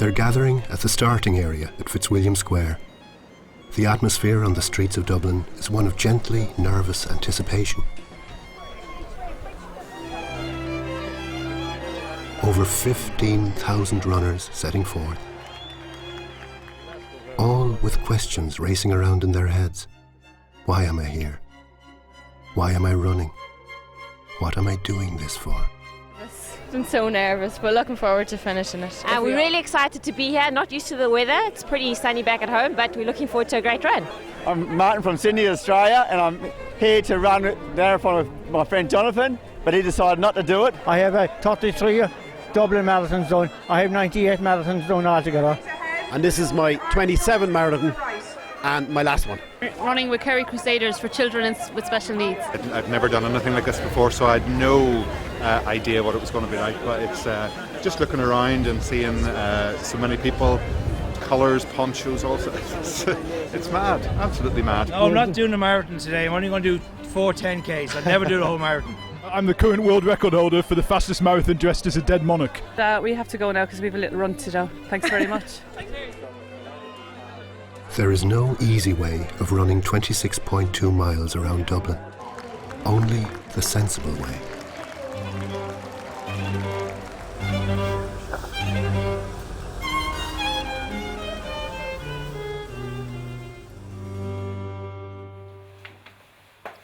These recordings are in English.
They're gathering at the starting area at Fitzwilliam Square. The atmosphere on the streets of Dublin is one of gently nervous anticipation. Over 15,000 runners setting forth, all with questions racing around in their heads. Why am I here? Why am I running? What am I doing this for? I'm so nervous, but looking forward to finishing it. We're really excited to be here, not used to the weather. It's pretty sunny back at home, but we're looking forward to a great run. I'm Martin from Sydney, Australia, and I'm here to run the marathon with my friend Jonathan, but he decided not to do it. I have a 33 Dublin Marathons done. I have 98 marathons done altogether. And this is my 27th marathon and my last one. Running with Kerry Crusaders for children with special needs. I've never done anything like this before, so I had no idea what it was going to be like, but it's just looking around and seeing so many people, colours, ponchos, also. It's mad, absolutely mad. No, I'm not doing a marathon today. I'm only going to do 4 10Ks. I'd never do the whole marathon. I'm the current world record holder for the fastest marathon dressed as a dead monarch. We have to go now because we have a little run to do. Thanks very much. There is no easy way of running 26.2 miles around Dublin. Only the sensible way.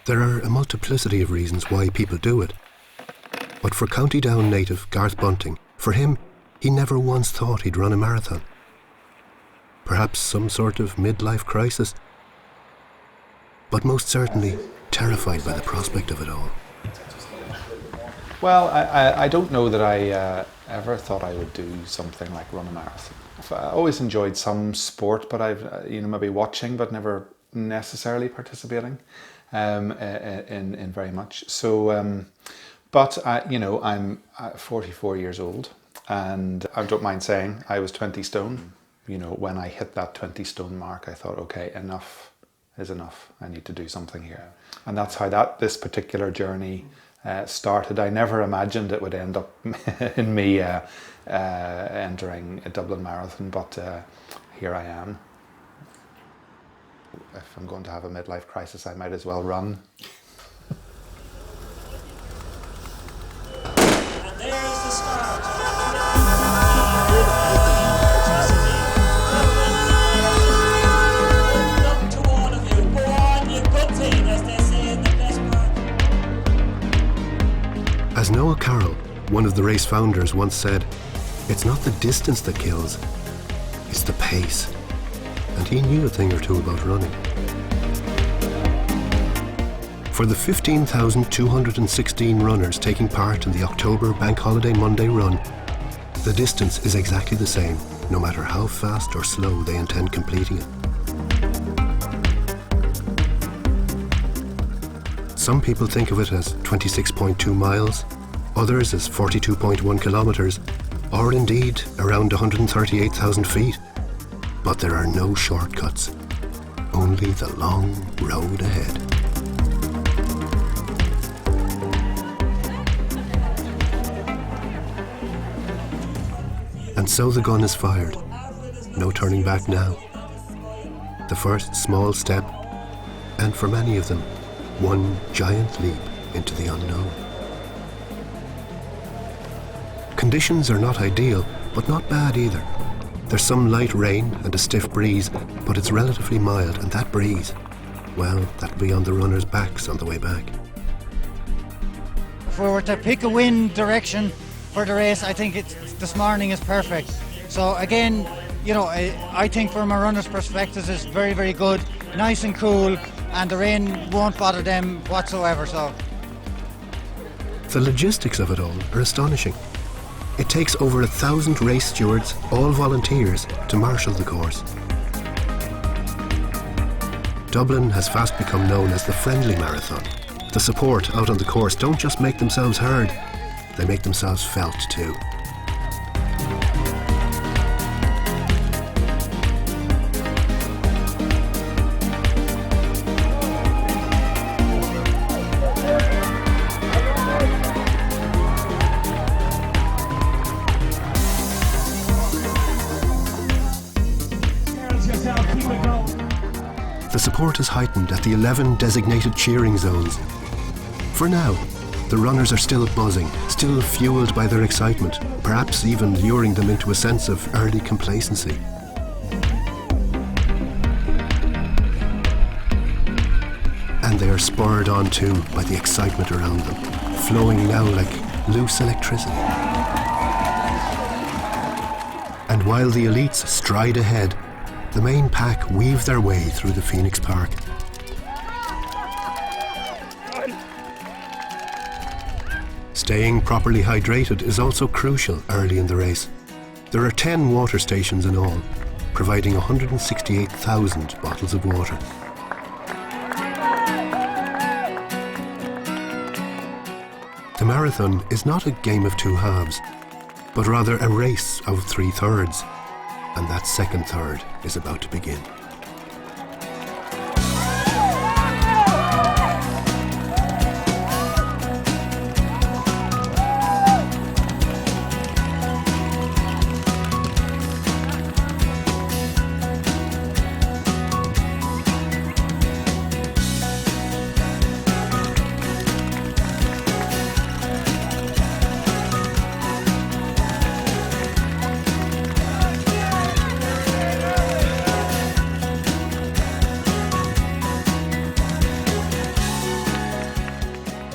There are a multiplicity of reasons why people do it. But for County Down native Garth Bunting, for him, he never once thought he'd run a marathon. Perhaps some sort of midlife crisis, but most certainly terrified by the prospect of it all. Well, I don't know that I ever thought I would do something like run a marathon. I always enjoyed some sport, but I've maybe watching, but never necessarily participating in very much. So, but I'm 44 years old, and I don't mind saying I was 20 stone. When I hit that 20 stone mark, I thought, okay, enough is enough. I need to do something here. And that's how this particular journey started. I never imagined it would end up in me entering a Dublin Marathon, but here I am. If I'm going to have a midlife crisis, I might as well run. And there's the start. As Noah Carroll, one of the race founders, once said, "It's not the distance that kills, it's the pace." And he knew a thing or two about running. For the 15,216 runners taking part in the October Bank Holiday Monday run, the distance is exactly the same, no matter how fast or slow they intend completing it. Some people think of it as 26.2 miles, others as 42.1 kilometres, or indeed around 138,000 feet. But there are no shortcuts, only the long road ahead. And so the gun is fired. No turning back now. The first small step, and for many of them, one giant leap into the unknown. Conditions are not ideal, but not bad either. There's some light rain and a stiff breeze, but it's relatively mild, and that breeze, well, that'll be on the runners' backs on the way back. If we were to pick a wind direction for the race, I think this morning is perfect. So again, I think from a runner's perspective, it's very, very good, nice and cool, and the rain won't bother them whatsoever. So the logistics of it all are astonishing. It takes over 1,000 race stewards, all volunteers, to marshal the course. Dublin has fast become known as the friendly marathon. The support out on the course don't just make themselves heard, they make themselves felt too. the support is heightened at the 11 designated cheering zones. For now, the runners are still buzzing, still fueled by their excitement, perhaps even luring them into a sense of early complacency. And they are spurred on too by the excitement around them, flowing now like loose electricity. And while the elites stride ahead, the main pack weave their way through the Phoenix Park. Staying properly hydrated is also crucial early in the race. There are 10 water stations in all, providing 168,000 bottles of water. The marathon is not a game of two halves, but rather a race of 3/3, and that second third is about to begin.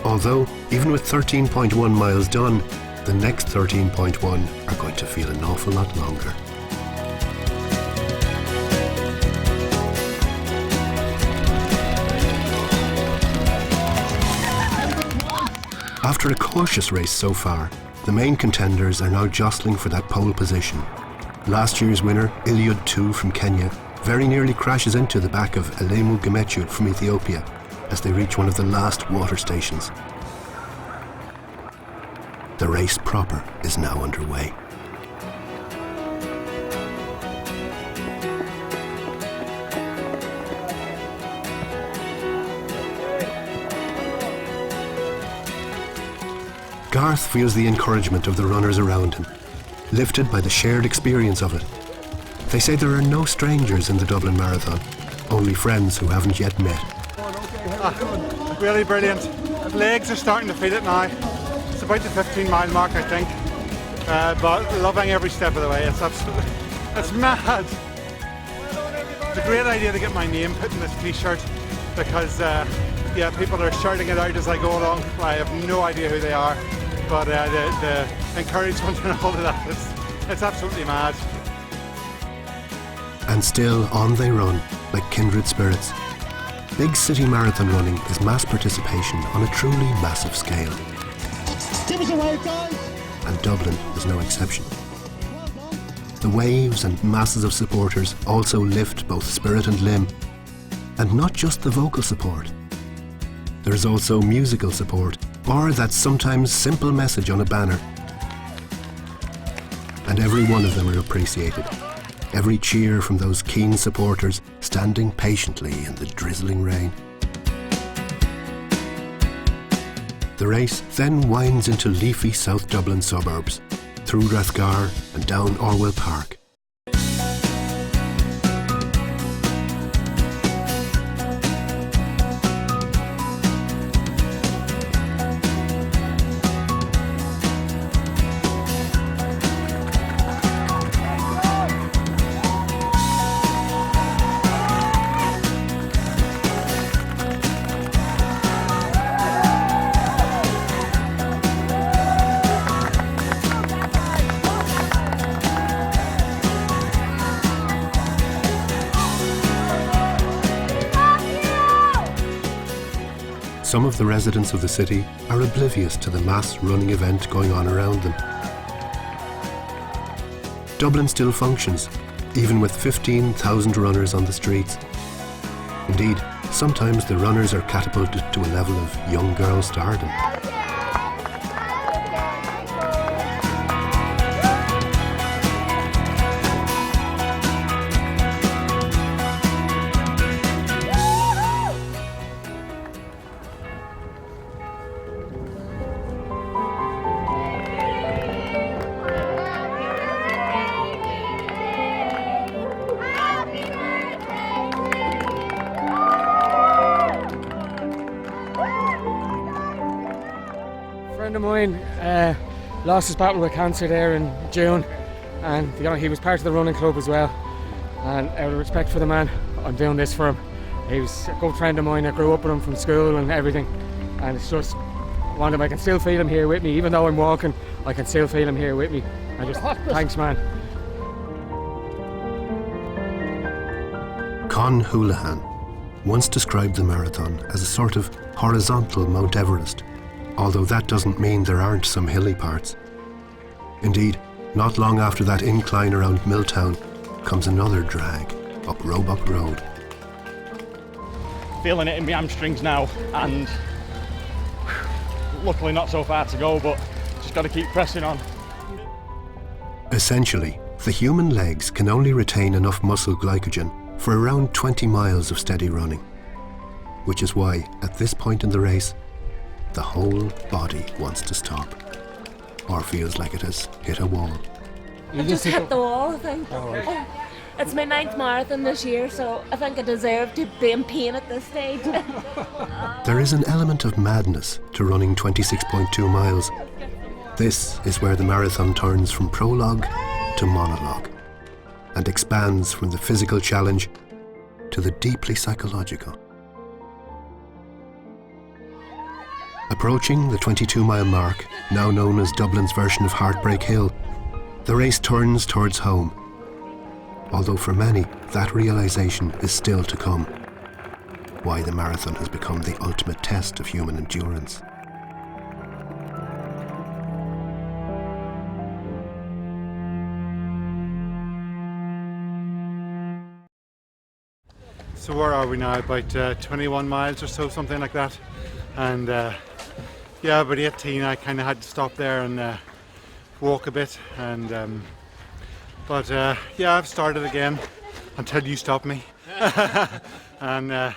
Although, even with 13.1 miles done, the next 13.1 are going to feel an awful lot longer. After a cautious race so far, the main contenders are now jostling for that pole position. Last year's winner, Iliud 2 from Kenya, very nearly crashes into the back of Elemu Gemechu from Ethiopia as they reach one of the last water stations. The race proper is now underway. Garth feels the encouragement of the runners around him, lifted by the shared experience of it. They say there are no strangers in the Dublin Marathon, only friends who haven't yet met. Really brilliant. Legs are starting to feel it now. It's about the 15-mile mark, I think. But loving every step of the way. It's absolutely, it's mad. It's a great idea to get my name put in this t-shirt because yeah, people are shouting it out as I go along. I have no idea who they are, but the encouragement and all of that, it's absolutely mad. And still on they run, like kindred spirits. Big city marathon running is mass participation on a truly massive scale. And Dublin is no exception. The waves and masses of supporters also lift both spirit and limb. And not just the vocal support. There's also musical support, or that sometimes simple message on a banner. And every one of them are appreciated. Every cheer from those keen supporters standing patiently in the drizzling rain. The race then winds into leafy South Dublin suburbs, through Rathgar and down Orwell Park. Some of the residents of the city are oblivious to the mass running event going on around them. Dublin still functions, even with 15,000 runners on the streets. Indeed, sometimes the runners are catapulted to a level of young girl stardom. friend of mine lost his battle with cancer there in June, and he was part of the running club as well, and out of respect for the man, I'm doing this for him. He was a good friend of mine. I grew up with him from school and everything, and it's just I can still feel him here with me. Even though I'm walking, I can still feel him here with me. And just thanks, man. Con Houlihan once described the marathon as a sort of horizontal Mount Everest, although that doesn't mean there aren't some hilly parts. Indeed, not long after that incline around Milltown comes another drag up Roebuck Road. Feeling it in my hamstrings now, and luckily not so far to go, but just got to keep pressing on. Essentially, the human legs can only retain enough muscle glycogen for around 20 miles of steady running, which is why, at this point in the race, the whole body wants to stop, or feels like it has hit a wall. I just hit the wall, I think. It's my 9th marathon this year, so I think I deserve to be in pain at this stage. There is an element of madness to running 26.2 miles. This is where the marathon turns from prologue to monologue, and expands from the physical challenge to the deeply psychological. Approaching the 22-mile mark, now known as Dublin's version of Heartbreak Hill, the race turns towards home. Although for many, that realization is still to come. Why the marathon has become the ultimate test of human endurance. So where are we now? About 21 miles or so, something like that. And yeah, about 18 I kind of had to stop there and walk a bit. And but yeah, I've started again until you stop me. And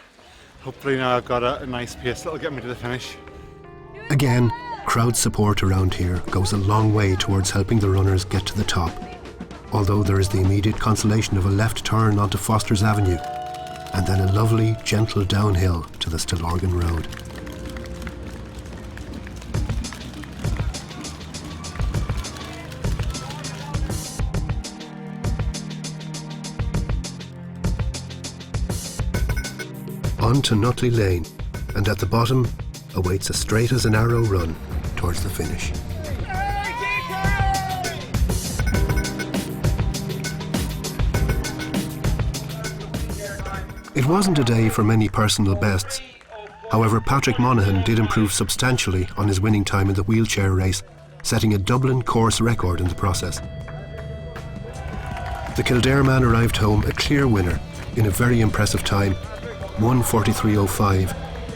hopefully now I've got a nice pace that'll get me to the finish. Again, crowd support around here goes a long way towards helping the runners get to the top. Although there is the immediate consolation of a left turn onto Foster's Avenue, and then a lovely, gentle downhill to the Stillorgan Road. On to Nutley Lane, and at the bottom awaits a straight as an arrow run towards the finish. It wasn't a day for many personal bests. However, Patrick Monaghan did improve substantially on his winning time in the wheelchair race, setting a Dublin course record in the process. The Kildare man arrived home a clear winner in a very impressive time, 1:43.05,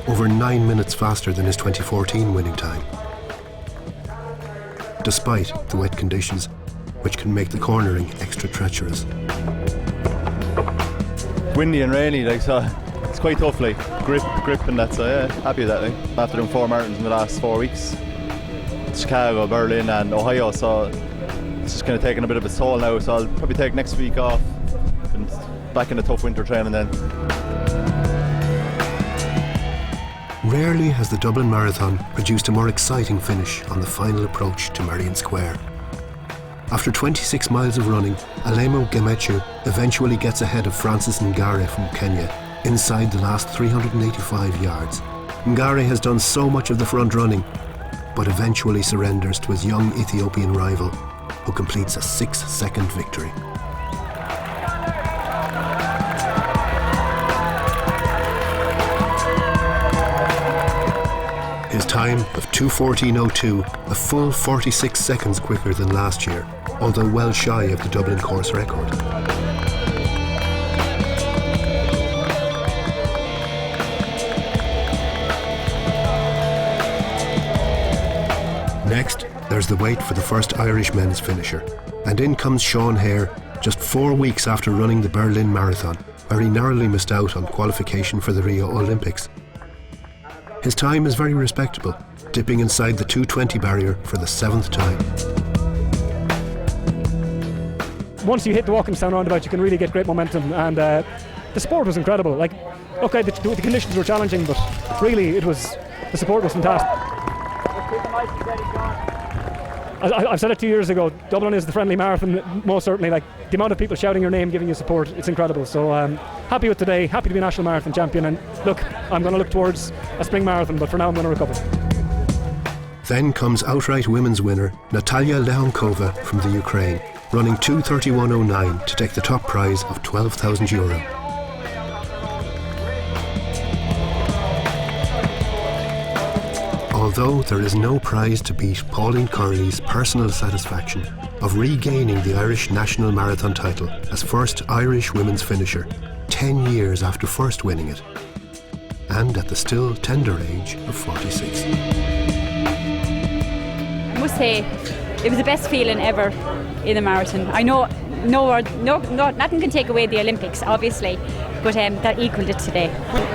over 9 minutes faster than his 2014 winning time. Despite the wet conditions, which can make the cornering extra treacherous. Windy and rainy, like, so it's quite tough, like grip and that, so yeah, happy with that, like. After doing 4 marathons in the last 4 weeks, Chicago, Berlin and Ohio, so it's just kind of taking a bit of a toll now, so I'll probably take next week off and back in the tough winter training then. Rarely has the Dublin Marathon produced a more exciting finish on the final approach to Merrion Square. After 26 miles of running, Alemo Gemechu eventually gets ahead of Francis Ngare from Kenya inside the last 385 yards. Ngare has done so much of the front running, but eventually surrenders to his young Ethiopian rival, who completes a 6-second victory. His time of 2:14.02, a full 46 seconds quicker than last year, although well shy of the Dublin course record. Next, there's the wait for the first Irish men's finisher, and in comes Sean Hare just 4 weeks after running the Berlin Marathon, where he narrowly missed out on qualification for the Rio Olympics. His time is very respectable, dipping inside the 2:20 barrier for the 7th time. Once you hit the Walkinstown roundabout, you can really get great momentum, and the support was incredible. Like, okay, the conditions were challenging, but really the support was fantastic. I've said it 2 years ago, Dublin is the friendly marathon, most certainly. Like, the amount of people shouting your name, giving you support, it's incredible. So happy with today, happy to be national marathon champion, and look, I'm going to look towards a spring marathon, but for now I'm going to recover. Then comes outright women's winner Natalia Leonkova from the Ukraine, running 2:31.09 to take the top prize of €12,000. Although there is no prize to beat Pauline Curley's personal satisfaction of regaining the Irish national marathon title as first Irish women's finisher 10 years after first winning it, and at the still tender age of 46. I must say, it was the best feeling ever in a marathon. I know nothing can take away the Olympics, obviously, but that equalled it today.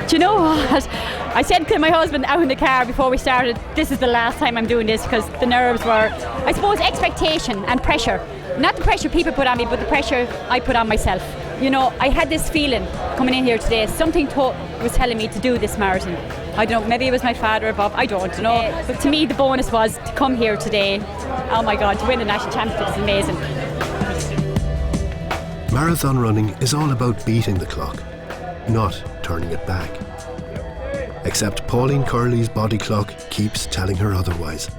Do you know what? I said to my husband out in the car before we started, this is the last time I'm doing this, because the nerves were, I suppose, expectation and pressure. Not the pressure people put on me, but the pressure I put on myself. You know, I had this feeling coming in here today, something was telling me to do this marathon. I don't know, maybe it was my father or Bob, I don't know. But to me, the bonus was to come here today. Oh my God, to win the national championship is amazing. Marathon running is all about beating the clock, not turning it back. Except Pauline Curley's body clock keeps telling her otherwise,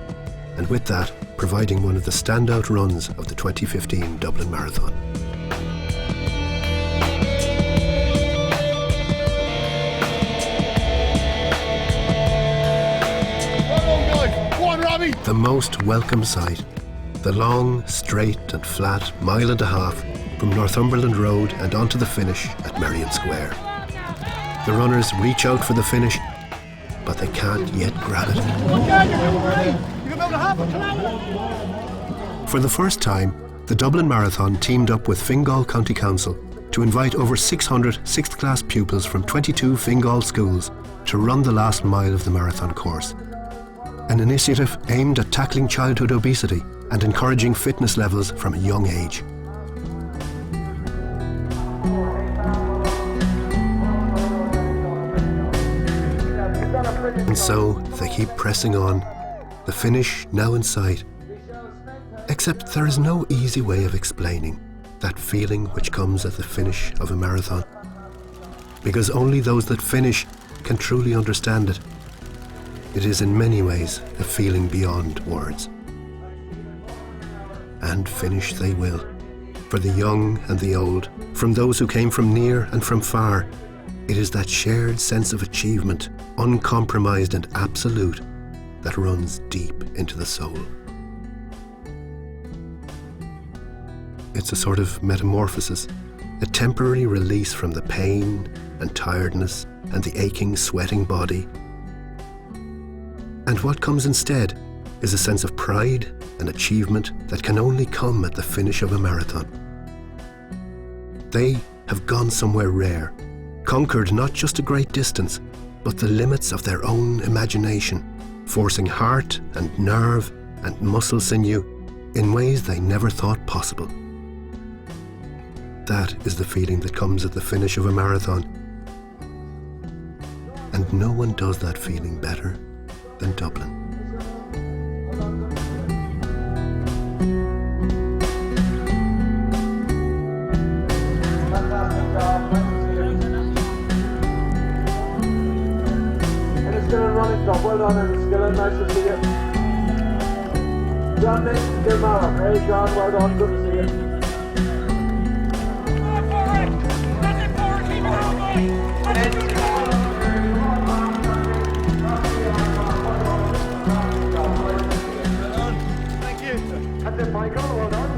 and with that, providing one of the standout runs of the 2015 Dublin Marathon. The most welcome sight, the long, straight and flat mile and a half from Northumberland Road and onto the finish at Merrion Square. The runners reach out for the finish, but they can't yet grab it. For the first time, the Dublin Marathon teamed up with Fingal County Council to invite over 600 sixth class pupils from 22 Fingal schools to run the last mile of the marathon course. An initiative aimed at tackling childhood obesity and encouraging fitness levels from a young age. And so they keep pressing on, the finish now in sight. Except there is no easy way of explaining that feeling which comes at the finish of a marathon. Because only those that finish can truly understand it. It is in many ways a feeling beyond words. And finish they will, for the young and the old, from those who came from near and from far. It is that shared sense of achievement, uncompromised and absolute, that runs deep into the soul. It's a sort of metamorphosis, a temporary release from the pain and tiredness and the aching, sweating body. And what comes instead is a sense of pride and achievement that can only come at the finish of a marathon. They have gone somewhere rare, conquered not just a great distance, but the limits of their own imagination, forcing heart and nerve and muscle sinew in ways they never thought possible. That is the feeling that comes at the finish of a marathon. And no one does that feeling better than Dublin. Well done, and Skillen, nice to see you. John Nick, Kilmara. Hey John, well done, good to see you. Thank you. That's it, Michael, well done.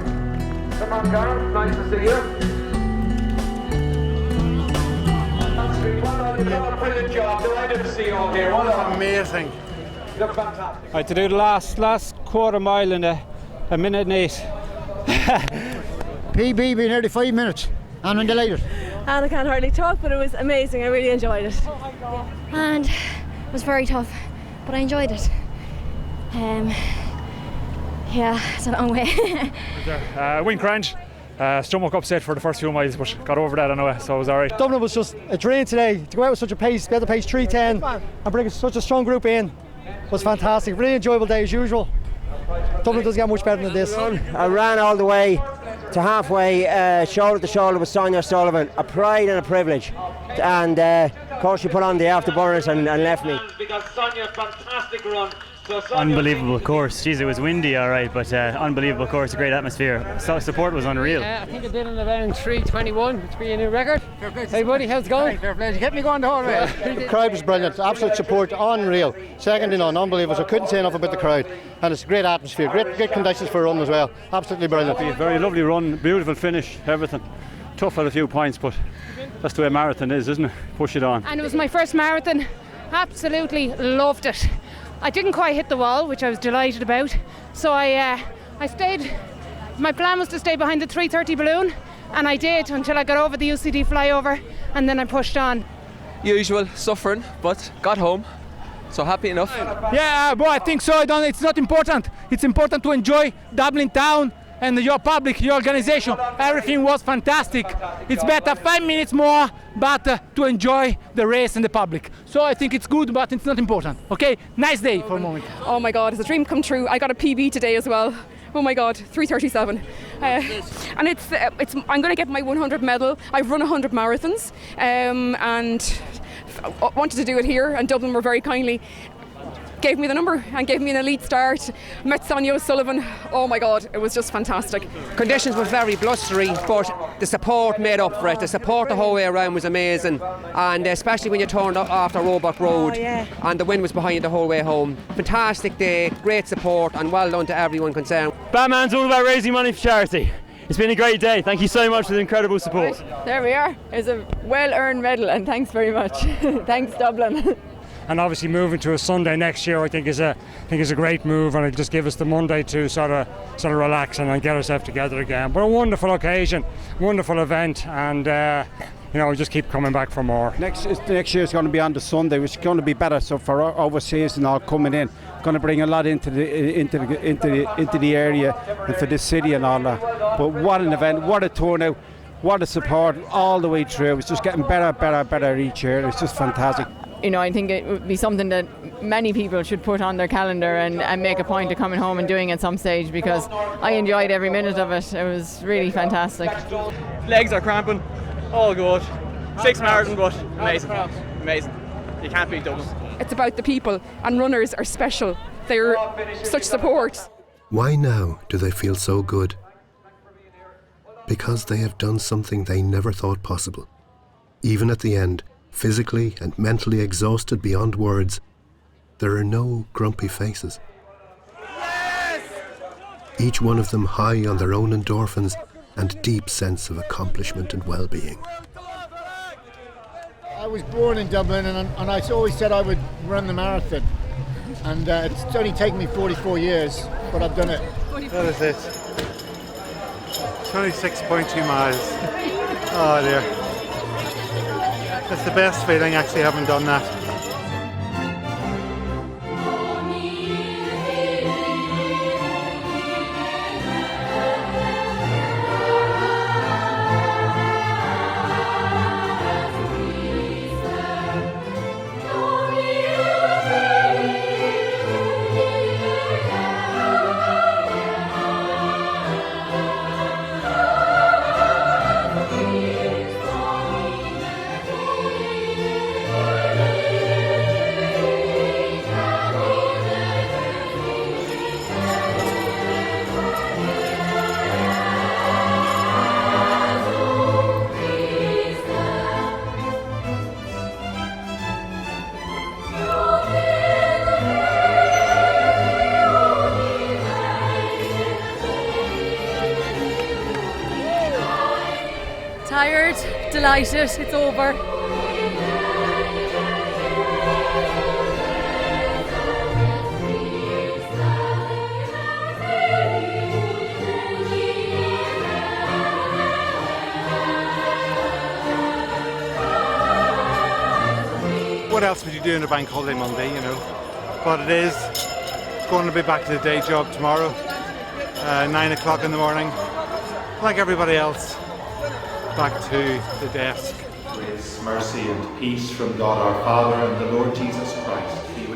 Come on, Gareth, nice to see you. You've done a brilliant job. Delighted to see you all here. Well done. Amazing. You look fantastic. I had to do the last quarter mile in a minute and 8. PB been nearly 5 minutes, and I'm delighted. And I can't hardly talk, but it was amazing. I really enjoyed it. And it was very tough, but I enjoyed it. Yeah, it's a long way. Wind crunch. Stomach upset for the first few miles, but got over that anyway, so it was alright. Dublin was just a drain today. To go out with such a pace, be able to pace 3:10 and bring such a strong group in, was fantastic. Really enjoyable day as usual. Dublin doesn't get much better than this. I ran all the way to halfway, shoulder to shoulder with Sonia Sullivan. A pride and a privilege. And of course she put on the afterburners and left me. Because Sonia, fantastic run. Unbelievable course. Jeez, it was windy, all right, but unbelievable course, a great atmosphere. So support was unreal. I think I did in around 3:21, which would be a new record. Hey buddy, how's it going? Fair play. You kept me going the whole way. The crowd was brilliant. Absolute support, unreal. Second to none, unbelievable. So I couldn't say enough about the crowd. And it's a great atmosphere, great conditions for a run as well. Absolutely brilliant. A very lovely run, beautiful finish, everything. Tough at a few points, but that's the way a marathon is, isn't it? Push it on. And it was my first marathon. Absolutely loved it. I didn't quite hit the wall, which I was delighted about. So I stayed. My plan was to stay behind the 3:30 balloon, and I did until I got over the UCD flyover, and then I pushed on. Usual suffering, but got home. So happy enough. Yeah, but I think so. It's not important. It's important to enjoy Dublin town and your public, your organization. Everything was fantastic. It's better 5 minutes more, but to enjoy the race and the public. So I think it's good, but it's not important. Okay, nice day for a moment. Oh my God, it's a dream come true. I got a PB today as well. Oh my God, 3:37. And it's I'm going to get my 100 medal. I've run 100 marathons and wanted to do it here, and Dublin were very kindly gave me the number and gave me an elite start. Met Sonia O'Sullivan. Oh my God, it was just fantastic. Conditions were very blustery, but the support made up for it. The support the whole way around was amazing, and especially when you turned off the Roebuck Road and the wind was behind you the whole way home. Fantastic day, great support, and well done to everyone concerned. Batman's all about raising money for charity. It's been a great day. Thank you so much for the incredible support. There we are. It's a well-earned medal, and thanks very much. Thanks, Dublin. And obviously moving to a Sunday next year, I think is a great move, and it'll just give us the Monday to sort of relax and get ourselves together again. But a wonderful occasion, wonderful event, and we just keep coming back for more. Next year is going to be on the Sunday, which is going to be better. So for overseas and all coming in, going to bring a lot into the area and for the city and all that. But what an event! What a turnout! What a support all the way through. It's just getting better each year. It's just fantastic. I think it would be something that many people should put on their calendar and make a point of coming home and doing at some stage, because I enjoyed every minute of it. It was really fantastic. Legs are cramping, all good. 6 marathon, but amazing. You can't beat Dublin. It's about the people, and runners are special. They're such support. Why now do they feel so good? Because they have done something they never thought possible. Even at the end, physically and mentally exhausted beyond words, there are no grumpy faces. Yes! Each one of them high on their own endorphins and deep sense of accomplishment and well-being. I was born in Dublin, and I always said I would run the marathon. And it's only taken me 44 years, but I've done it. That is it. 26.2 miles. Oh dear. It's the best feeling actually having done that. Tired, delighted, it's over. What else would you do on a bank holiday Monday, But it is going to be back to the day job tomorrow, 9 o'clock in the morning, like everybody else, back to the desk. Grace, mercy and peace from God our Father and the Lord Jesus Christ be with you.